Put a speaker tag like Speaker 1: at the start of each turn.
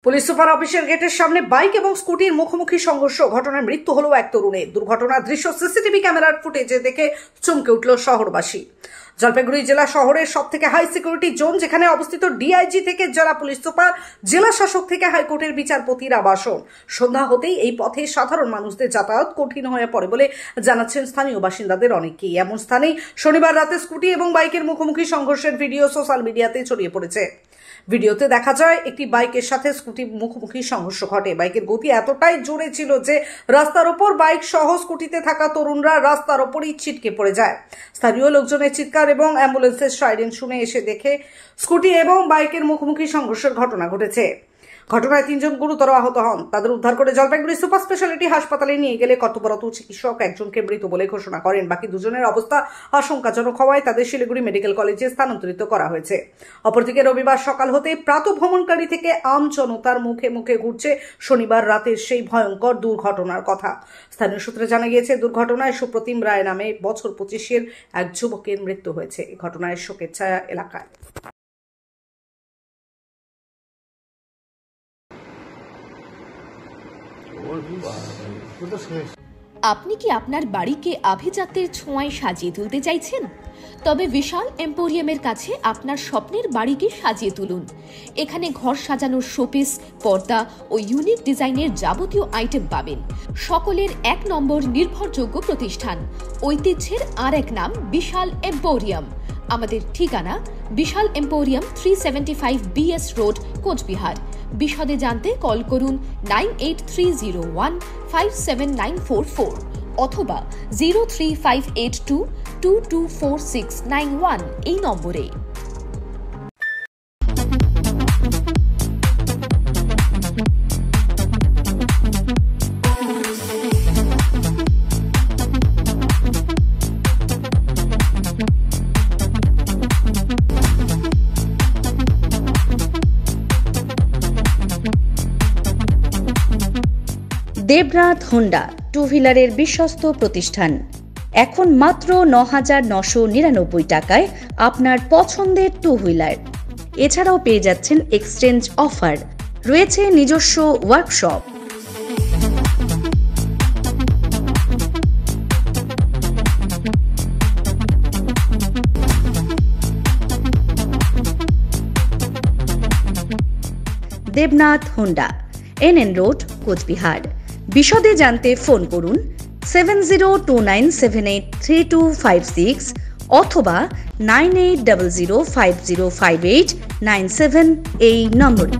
Speaker 1: Police super অফিসের গেটের সামনে বাইক এবং স্কুটির মুখোমুখি সংঘর্ষ, ঘটনায় মৃত্যু হলো এক তরুণের। দুর্ঘটনার দৃশ্য সিসিটিভি ক্যামেরার ফুটেজে দেখে চমকে উঠল শহরবাসী। জলপাইগুড়ি জেলা শহরের সবথেকে হাই সিকিউরিটি জোন, যেখানে অবস্থিত ডিআইজি থেকে জেলা পুলিশ সুপার, জেলা শাসক থেকে হাইকোর্টের বিচারপতির আবাসন। সন্ধ্যা হতেই এই পথে সাধারণ মানুষদের যাতায়াত কঠিন হয়ে পড়ে বলে জানাচ্ছেন স্থানীয় বাসিন্দাদের অনেকেই। এমন স্থানেই শনিবার রাতে স্কুটি এবং বাইকের মুখোমুখি সংঘর্ষের ভিডিও সোশ্যাল মিডিয়াতে ছড়িয়ে পড়েছে। ভিডিওতে দেখা যায় একটি বাইকের সাথে স্কুটি মুখোমুখি সংঘর্ষ ঘটে। বাইকের গতি এতটাই জোরে ছিল যে রাস্তার ওপর বাইক সহ স্কুটিতে থাকা তরুণরা রাস্তার ওপরই ছিটকে পড়ে যায়। স্থানীয় লোকজনের চিৎকার এবং অ্যাম্বুলেন্সের সাইরেন শুনে এসে দেখে স্কুটি এবং বাইকের মুখোমুখি সংঘর্ষের ঘটনা ঘটেছে। ঘটনায় 3 জন গুরুতর আহত হন। তাদের উদ্ধার করে জলপাইগুড়ি সুপার স্পেশালিটি হাসপাতালে নিয়ে গেলে কর্তব্যরত চিকিৎসক একজনকে মৃত বলে ঘোষণা করেন। বাকি দুজনের অবস্থা আশঙ্কাজনক হওয়ায় তাদের শিলিগুড়ি মেডিকেল কলেজে স্থানান্তরিত করা হয়েছে। অপরদিকে রবিবার সকাল হতে প্রাতঃভ্রমণকারী থেকে আম জনতার মুখে মুখে ঘুরছে শনিবার রাতের সেই ভয়ঙ্কর দুর্ঘটনার কথা। স্থানীয় সূত্রে জানা গিয়েছে, দুর্ঘটনায় সুপ্রতিম রায় নামে বছর 25-এর এক যুবকের মৃত্যু হয়েছে। এই ঘটনায় শোকের ছায়া এলাকায়।
Speaker 2: আপনি কি আপনার বাড়িকে আভিজাত্যের ছোঁয়ায় সাজিয়ে তুলতে চাইছেন? তবে বিশাল এম্পোরিয়ামের কাছে আপনার স্বপ্নের বাড়িকে সাজিয়ে তুলুন। এখানে ঘর সাজানোর শোপিস, পর্দা ও ইউনিক ডিজাইনের যাবতীয় আইটেম পাবেন। সকলের 1 নম্বর নির্ভরযোগ্য প্রতিষ্ঠান। ঐতিহ্যের আর এক নাম বিশাল এম্পোরিয়াম। আমাদের ঠিকানা বিশাল এম্পোরিয়াম, 375 BS রোড, কোচবিহার। বিশদে জানতে কল করুন 9830157944 অথবা 03582224691 এই নম্বরে।
Speaker 3: দেবনাথ হোন্ডা টু হুইলারের বিশ্বস্ত প্রতিষ্ঠান। এখন মাত্র ৯,৯৯৯ টাকায় আপনার পছন্দের টু হুইলার। এছাড়াও পেয়ে যাচ্ছেন এক্সচেঞ্জ অফার। রয়েছে নিজস্ব workshop. Debnath Honda, NN road, Coochbehar. বিশদে জানতে ফোন করুন 7029783256 অথবা 9800505897 এই নম্বরে।